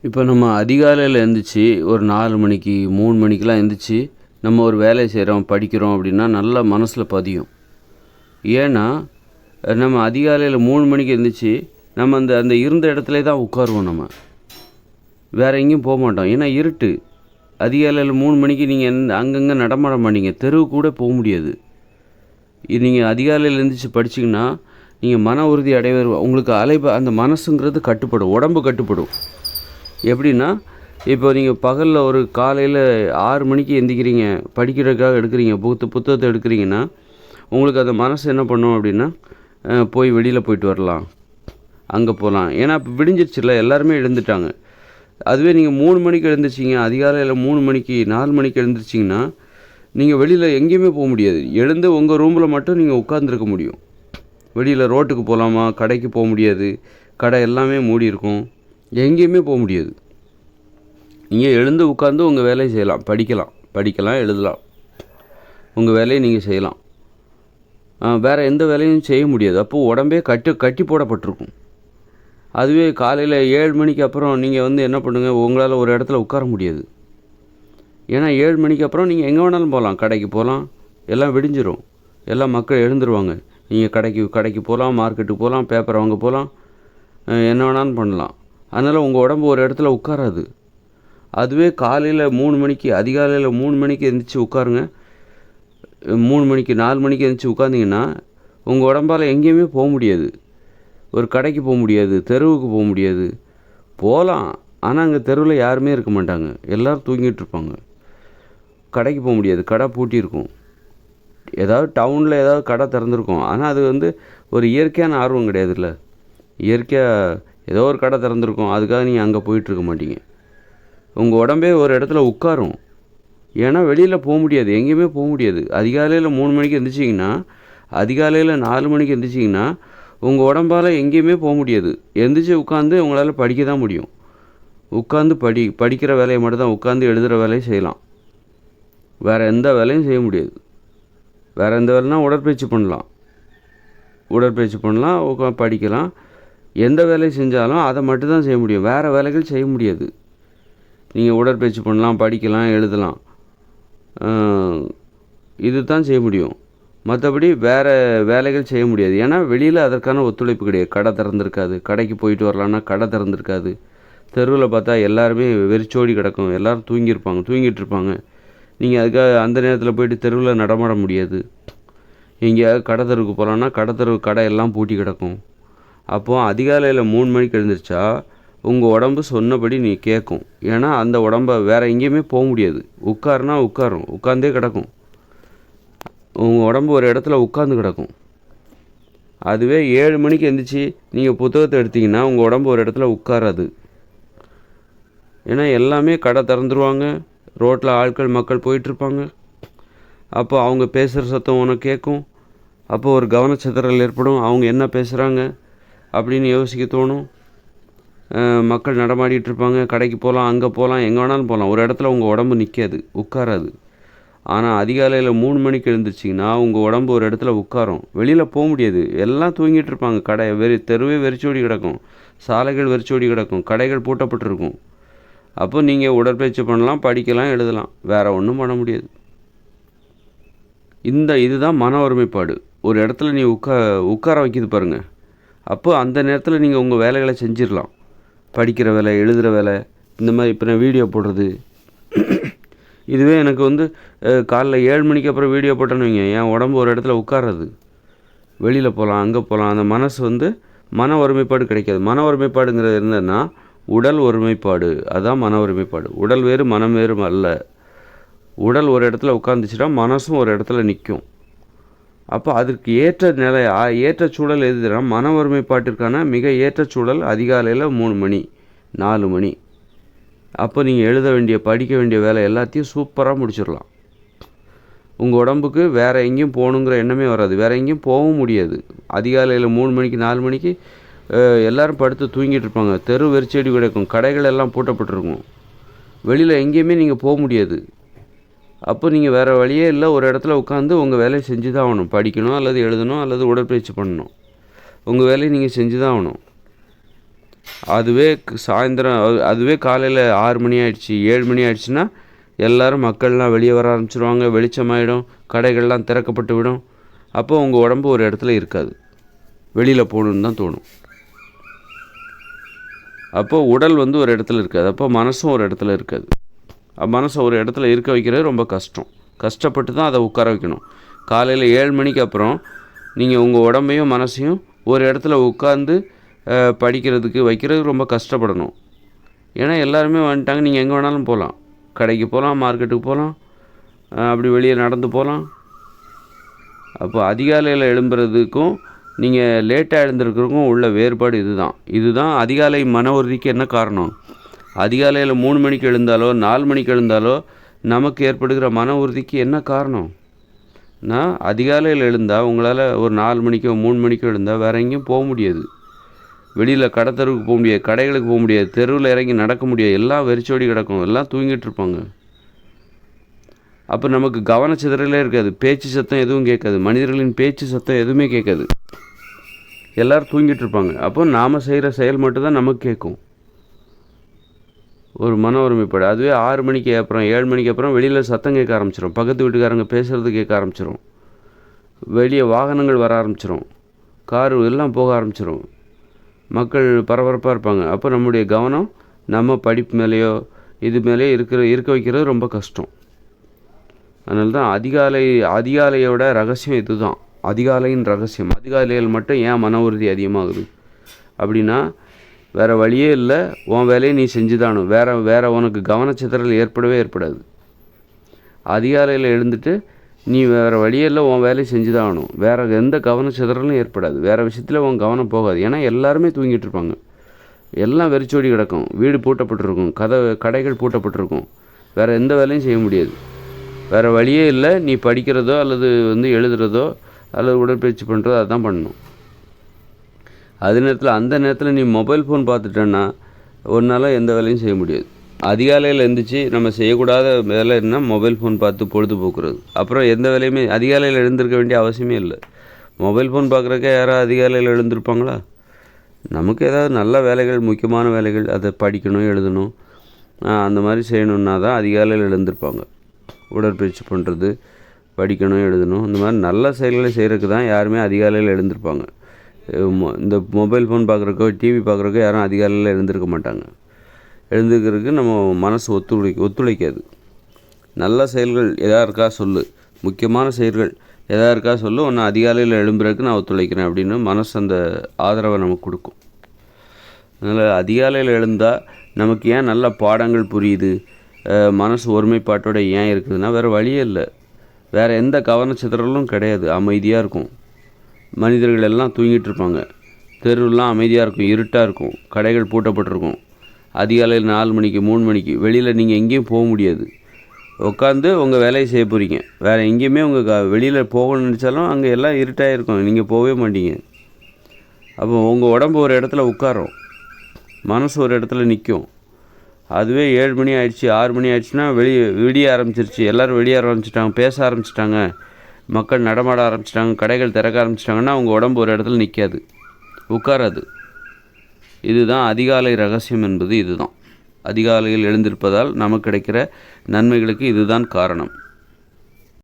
இப்போ நம்ம அதிகாலையில் எழுந்திரிச்சி ஒரு 4 மணிக்கு 3 மணிக்கெலாம் எழுந்திரிச்சி நம்ம ஒரு வேலையை செய்கிறோம் படிக்கிறோம் அப்படின்னா நல்லா மனசில் பதியும். ஏன்னா நம்ம அதிகாலையில் 3 மணிக்கு எழுந்திரிச்சி நம்ம அந்த அந்த இருந்த இடத்துல தான் உட்காருவோம். நம்ம வேறு எங்கேயும் போக மாட்டோம். ஏன்னா இருட்டு. அதிகாலையில் 3 மணிக்கு நீங்கள் அங்கங்கே நடமாட மாட்டீங்க. தெருவு கூட போக முடியாது. நீங்கள் அதிகாலையில் எழுந்திரிச்சி படிச்சிங்கன்னா நீங்கள் மன உறுதி அடைவர். உங்களுக்கு அந்த மனசுங்கிறது கட்டுப்படும், உடம்பு கட்டுப்படும். எப்படின்னா இப்போ நீங்கள் பகலில் ஒரு காலையில் 6 மணிக்கு எந்திக்கிறீங்க, படிக்கிறதுக்காக எடுக்கிறீங்க, புத்தகத்தை எடுக்கிறீங்கன்னா உங்களுக்கு அந்த மனசு என்ன பண்ணும் அப்படின்னா போய் வெளியில் போயிட்டு வரலாம், அங்கே போகலாம். ஏன்னா இப்போ விடிஞ்சிருச்சுல, எல்லாருமே எழுந்துட்டாங்க. அதுவே நீங்கள் 3 மணிக்கு எழுந்திரிச்சிங்க, அதிகாலையில் 3 மணிக்கு 4 மணிக்கு எழுந்திரிச்சிங்கன்னா நீங்கள் வெளியில் எங்கேயுமே போக முடியாது. எழுந்து உங்கள் ரூமில் மட்டும் நீங்கள் உட்காந்துருக்க முடியும். வெளியில் ரோட்டுக்கு போகலாமா, கடைக்கு போக முடியாது. கடை எல்லாமே மூடி இருக்கும். எங்கேயுமே போக முடியாது. நீங்கள் எழுந்து உட்காந்து உங்கள் வேலையை செய்யலாம், படிக்கலாம், எழுதலாம், உங்கள் வேலையை நீங்கள் செய்யலாம். வேறு எந்த வேலையும் செய்ய முடியாது. அப்போது உடம்பே கட்டி போடப்பட்டிருக்கும். அதுவே காலையில் 7 மணிக்கு அப்புறம் நீங்கள் என்ன பண்ணுங்கள், உங்களால் ஒரு இடத்துல உட்கார முடியாது. ஏன்னா 7 மணிக்கு அப்புறம் நீங்கள் எங்கே வேணாலும் போகலாம், கடைக்கு போகலாம், எல்லாம் விடிஞ்சிரும், எல்லாம் மக்கள் எழுந்துருவாங்க. நீங்கள் கடைக்கு போகலாம், மார்க்கெட்டுக்கு போகலாம், பேப்பர் வாங்க போகலாம், என்ன வேணாலும் பண்ணலாம். அதனால் உங்கள் உடம்பு ஒரு இடத்துல உட்காராது. அதுவே காலையில் 3 மணிக்கு, அதிகாலையில் 3 மணிக்கு எழுந்திரிச்சி உட்காருங்க. 3 மணிக்கு 4 மணிக்கு எழுந்திரிச்சி உட்காந்திங்கன்னா உங்கள் உடம்பால் எங்கேயுமே போக முடியாது. ஒரு கடைக்கு போக முடியாது, தெருவுக்கு போக முடியாது. போகலாம், ஆனால் அங்கே தெருவில் யாருமே இருக்க மாட்டாங்க, எல்லோரும் தூங்கிட்டு இருப்பாங்க. கடைக்கு போக முடியாது, கடை பூட்டியிருக்கும். ஏதாவது டவுனில் ஏதாவது கடை திறந்துருக்கும். ஆனால் அது ஒரு இயற்கையான ஆர்வம் கிடையாதுல்ல. இயற்கையாக ஏதோ ஒரு கடை திறந்துருக்கும், அதுக்காக நீங்கள் அங்கே போயிட்டுருக்க மாட்டீங்க. உங்கள் உடம்பே ஒரு இடத்துல உட்காரும். ஏன்னா வெளியில் போக முடியாது, எங்கேயுமே போக முடியாது. அதிகாலையில் 3 மணிக்கு எழுந்திரிச்சிங்கன்னா, அதிகாலையில் 4 மணிக்கு எழுந்திரிச்சிங்கன்னா உங்கள் உடம்பால் எங்கேயுமே போக முடியாது. எழுந்திரிச்சி உட்காந்து உங்களால் படிக்க தான் முடியும். உட்காந்து படிக்கிற வேலையை மட்டும் தான், உட்காந்து எழுதுகிற வேலையை செய்யலாம். வேறு எந்த வேலையும் செய்ய முடியாது. வேறு எந்த வேலைனா உடற்பயிற்சி பண்ணலாம், படிக்கலாம். எந்த வேலையை செஞ்சாலும் அதை மட்டும்தான் செய்ய முடியும். வேறு வேலைகள் செய்ய முடியாது. நீங்கள் உடற்பயிற்சி பண்ணலாம், படிக்கலாம், எழுதலாம், இது தான் செய்ய முடியும். மற்றபடி வேறு வேலைகள் செய்ய முடியாது. ஏன்னா வெளியில் அதற்கான ஒத்துழைப்பு கிடையாது. கடை திறந்துருக்காது. கடைக்கு போயிட்டு வரலான்னா கடை திறந்துருக்காது. தெருவில் பார்த்தா எல்லாருமே வெறிச்சோடி கிடக்கும், எல்லோரும் தூங்கிட்டு இருப்பாங்க. நீங்கள் அதுக்காக அந்த நேரத்தில் போயிட்டு தெருவில் நடமாட முடியாது. எங்கேயாவது கடை தெருவுக்கு போகலான்னா கடை எல்லாம் பூட்டி கிடக்கும். அப்போது அதிகாலையில் 3 மணிக்கு எழுந்திரிச்சா உங்கள் உடம்பு சொன்னபடி நீ கேட்கும். ஏன்னா அந்த உடம்பை வேறு எங்கேயுமே போக முடியாது. உட்காரும், உட்காந்தே கிடக்கும். உங்கள் உடம்பு ஒரு இடத்துல உட்காந்து கிடக்கும். அதுவே 7 மணிக்கு எழுந்திரிச்சி நீங்கள் புத்தகத்தை எடுத்திங்கன்னா உங்கள் உடம்பு ஒரு இடத்துல உட்காராது. ஏன்னா எல்லாமே கடை திறந்துருவாங்க, ரோட்டில் மக்கள் போயிட்டுருப்பாங்க. அப்போ அவங்க பேசுகிற சத்தம் உனக்கு கேட்கும். அப்போது ஒரு கவனச்சிதறல் ஏற்படும். அவங்க என்ன பேசுகிறாங்க அப்படின்னு யோசிக்க தோணும். மக்கள் நடமாடிட்டுருப்பாங்க. கடைக்கு போகலாம், அங்கே போகலாம், எங்கே வேணாலும் போகலாம். ஒரு இடத்துல உங்கள் உடம்பு நிற்காது, உட்காராது. ஆனால் அதிகாலையில் 3 மணிக்கு எழுந்திரிச்சிங்கன்னா உங்கள் உடம்பு ஒரு இடத்துல உட்காரும். வெளியில் போக முடியாது, எல்லாம் தூங்கிட்டு இருப்பாங்க. தெருவே வெறிச்சோடி கிடக்கும், சாலைகள் வெறிச்சோடி கிடக்கும், கடைகள் பூட்டப்பட்டிருக்கும். அப்போ நீங்கள் உடற்பயிற்சி பண்ணலாம், படிக்கலாம், எழுதலாம், வேறு ஒன்றும் பண்ண முடியாது. இதுதான் மன ஒருமைப்பாடு. ஒரு இடத்துல நீ உட்கார வைக்கிது பாருங்கள். அப்போ அந்த நேரத்தில் நீங்கள் உங்கள் வேலைகளை செஞ்சிடலாம். படிக்கிற வேலை, எழுதுகிற வேலை, இந்த மாதிரி. இப்போ நான் வீடியோ போடுறது, இதுவே எனக்கு காலைல 7 மணிக்கு அப்புறம் வீடியோ போட்டேன்னு வைங்க, என் உடம்பு ஒரு இடத்துல உட்காராது. வெளியில் போகலாம், அங்கே போகலாம். அந்த மனசு மன ஒருமைப்பாடு கிடைக்காது. மன ஒருமைப்பாடுங்கிறது என்னன்னா உடல் ஒருமைப்பாடு. அதுதான் மன ஒருமைப்பாடு. உடல் வேறு மனம் வேறு அல்ல. உடல் ஒரு இடத்துல உட்காந்துச்சுன்னா மனசும் ஒரு இடத்துல நிற்கும். அப்போ அதற்கு ஏற்ற சூழல் எதுனா மன ஒருமைப்பாட்டிற்கான மிக ஏற்ற சூழல் அதிகாலையில் 3 மணி 4 மணி. அப்போ நீங்கள் எழுத வேண்டிய, படிக்க வேண்டிய வேலை எல்லாத்தையும் சூப்பராக முடிச்சிடலாம். உங்கள் உடம்புக்கு வேறு எங்கேயும் போகணுங்கிற எண்ணமே வராது. வேறு எங்கேயும் போகவும் முடியாது. அதிகாலையில் 3 மணிக்கு 4 மணிக்கு எல்லோரும் படுத்து தூங்கிட்டு இருப்பாங்க. தெரு வெறிச்செடி கிடக்கும், கடைகள் எல்லாம் பூட்டப்பட்டிருக்கும். வெளியில் எங்கேயுமே நீங்கள் போக முடியாது. அப்போ நீங்கள் வேறு வழியே இல்லை, ஒரு இடத்துல உட்காந்து உங்கள் வேலையை செஞ்சு தான் ஆகணும். படிக்கணும், அல்லது எழுதணும், அல்லது உடற்பயிற்சி பண்ணணும். உங்கள் வேலையை நீங்கள் செஞ்சு தான் ஆகணும். அதுவே சாயந்தரம் அதுவே காலையில் 6 மணி ஆயிடுச்சு 7 மணி ஆயிடுச்சுன்னா எல்லோரும் மக்கள்லாம் வெளியே வர ஆரம்பிச்சிருவாங்க, வெளிச்சமாயிடும், கடைகள்லாம் திறக்கப்பட்டு விடும். அப்போ உங்கள் உடம்பு ஒரு இடத்துல இருக்காது, வெளியில் போகணுன்னு தான் தோணும். அப்போது உடல் ஒரு இடத்துல இருக்காது, அப்போ மனசும் ஒரு இடத்துல இருக்காது. மனசை ஒரு இடத்துல இருக்க வைக்கிறது ரொம்ப கஷ்டம். கஷ்டப்பட்டு தான் அதை உட்கார வைக்கணும். காலையில் 7 மணிக்கு அப்புறம் நீங்கள் உங்கள் உடம்பையும் மனசையும் ஒரு இடத்துல உட்காந்து படிக்கிறதுக்கு வைக்கிறதுக்கு ரொம்ப கஷ்டப்படணும். ஏன்னா எல்லாருமே வந்துட்டாங்க, நீங்கள் எங்கே வேணாலும் போகலாம், கடைக்கு போகலாம், மார்க்கெட்டுக்கு போகலாம், அப்படி வெளியே நடந்து போகலாம். அப்போ அதிகாலையில் எழும்புறதுக்கும் நீங்கள் லேட்டாக எழுந்திருக்கிறதுக்கும் உள்ள வேறுபாடு இதுதான் அதிகாலை மன உறுதிக்கு என்ன காரணம். அதிகாலையில் 3 மணிக்கு எழுந்தாலோ 4 மணிக்கு எழுந்தாலோ நமக்கு ஏற்படுகிற மன உறுதிக்கு என்ன காரணம்? நான் அதிகாலையில் எழுந்தால் உங்களால் ஒரு 4 மணிக்கோ 3 மணிக்கோ எழுந்தால் வேறு எங்கேயும் போக முடியாது, வெளியில் கடத்தருக்கு போக முடியாது, கடைகளுக்கு போக முடியாது, தெருவில் இறங்கி நடக்க முடியாது, எல்லாம் வெறிச்சோடி கிடக்கும், எல்லாம் தூங்கிட்டு இருப்பாங்க. அப்போ நமக்கு கவனச்சிதறலே இருக்காது, பேச்சு சத்தம் எதுவும் கேட்காது, மனிதர்களின் பேச்சு சத்தம் எதுவுமே கேட்காது, எல்லோரும் தூங்கிட்டு இருப்பாங்க. அப்போ நாம் செய்கிற செயல் மட்டும்தான் நமக்கு கேட்கும், ஒரு மன ஒருமைப்பாடு. அதுவே 6 மணிக்கு அப்புறம் 7 மணிக்கு அப்புறம் வெளியில் சத்தம் கேட்க ஆரம்பிச்சிடும், பக்கத்து வீட்டுக்காரங்க பேசுகிறது கேட்க ஆரம்பிச்சிடும், வெளியே வாகனங்கள் வர ஆரம்பிச்சிடும், காரு எல்லாம் போக ஆரம்பிச்சிடும், மக்கள் பரபரப்பாக இருப்பாங்க. அப்போ நம்முடைய கவனம் நம்ம படிப்பு மேலேயோ இது மேலேயோ இருக்க வைக்கிறது ரொம்ப கஷ்டம். அதனால தான் அதிகாலையோட ரகசியம் இதுதான், அதிகாலையின் ரகசியம். அதிகாலையில் மட்டும் ஏன் மன உறுதி அதிகமாகுது அப்படின்னா, வேறு வழியே இல்லை, உன் வேலையை நீ செஞ்சுதானும், வேறு உனக்கு கவனச்சிதறல் ஏற்படாது. அதிகாலையில் எழுந்துட்டு நீ வேறு வழியே இல்லை, உன் வேலையை செஞ்சுதான் ஆகணும், வேறு எந்த கவனச்சிதறலும் ஏற்படாது, வேறு விஷயத்தில் உன் கவனம் போகாது. ஏன்னா எல்லாருமே தூங்கிட்டு இருப்பாங்க, எல்லாம் வெறிச்சோடி கிடக்கும், வீடு பூட்டப்பட்டிருக்கும், கடைகள் பூட்டப்பட்டிருக்கும், வேறு எந்த வேலையும் செய்ய முடியாது. வேறு வழியே இல்லை, நீ படிக்கிறதோ அல்லது எழுதுகிறதோ அல்லது உடற்பயிற்சி பண்ணுறதோ அதுதான் பண்ணணும். அந்த நேரத்தில் நீ மொபைல் ஃபோன் பார்த்துட்டேன்னா ஒன்றால் எந்த வேலையும் செய்ய முடியாது. அதிகாலையில் எழுந்திரிச்சு நம்ம செய்யக்கூடாத வேலை என்ன, மொபைல் ஃபோன் பார்த்து பொழுதுபோக்குறது. அப்புறம் எந்த வேலையுமே அதிகாலையில் எழுந்திருக்க வேண்டிய அவசியமே இல்லை. மொபைல் ஃபோன் பார்க்குறக்கே யாராவது அதிகாலையில் எழுந்திருப்பாங்களா? நமக்கு ஏதாவது நல்ல வேலைகள், முக்கியமான வேலைகள், அதை படிக்கணும், எழுதணும், அந்த மாதிரி செய்யணுன்னா தான் அதிகாலையில் எழுந்திருப்பாங்க. உடற்பயிற்சி பண்ணுறது, படிக்கணும், எழுதணும், இந்த மாதிரி நல்ல செயல்களை செய்கிறதுக்கு தான் யாருமே அதிகாலையில் எழுந்திருப்பாங்க. இந்த மொபைல் ஃபோன் பார்க்குறக்கோ டிவி பார்க்குறக்கோ யாரும் அதிகாலையில் எழுந்திருக்க மாட்டாங்க. எழுந்திருக்கிறதுக்கு நம்ம மனசு ஒத்துழைக்காது. நல்ல செயல்கள் எதாக இருக்கா சொல்லு, முக்கியமான செயல்கள் எதாக இருக்கா சொல்லு, ஒன்று அதிகாலையில் எழும்புறதுக்கு நான் ஒத்துழைக்கிறேன் அப்படின்னு மனசு அந்த ஆதரவை நமக்கு கொடுக்கும். அதனால் அதிகாலையில் எழுந்தால் நமக்கு ஏன் நல்ல பாடங்கள் புரியுது, மனசு ஒருமைப்பாட்டோட ஏன் இருக்குதுன்னா வேறு வழியே இல்லை, வேறு எந்த கவனச்சிதறலும் கிடையாது, அமைதியாக இருக்கும், மனிதர்கள் எல்லாம் தூங்கிட்டு இருப்பாங்க, தெருவெல்லாம் அமைதியாக இருக்கும், இருட்டாக இருக்கும், கடைகள் பூட்டப்பட்டிருக்கும். அதிகாலையில் 4 மணிக்கு 3 மணிக்கு வெளியில் நீங்கள் எங்கேயும் போக முடியாது, உட்காந்து உங்கள் வேலையை செய்ய போகிறீங்க. வேறு எங்கேயுமே வெளியில் போகணும்னு நினச்சாலும் அங்கே எல்லாம் இருட்டாக இருக்கும், நீங்கள் போகவே மாட்டீங்க. அப்போ உங்கள் உடம்பு ஒரு இடத்துல உட்காரும், மனசு ஒரு இடத்துல நிற்கும். அதுவே 7 மணி ஆயிடுச்சு 6 மணி ஆயிடுச்சுன்னா விடிய ஆரம்பிச்சிருச்சு, எல்லோரும் வெளியே ஆரம்பிச்சிட்டாங்க, பேச ஆரம்பிச்சிட்டாங்க, மக்கள் நடமாட ஆரம்பிச்சிட்டாங்க, கடைகள் திறக்க ஆரம்பிச்சிட்டாங்கன்னா உங்கள் உடம்பு ஒரு இடத்துல நிற்காது, உட்காராது. இதுதான் அதிகாலை ரகசியம் என்பது இதுதான். அதிகாலையில் எழுந்திருப்பதால் நமக்கு கிடைக்கிற நன்மைகளுக்கு இதுதான் காரணம்.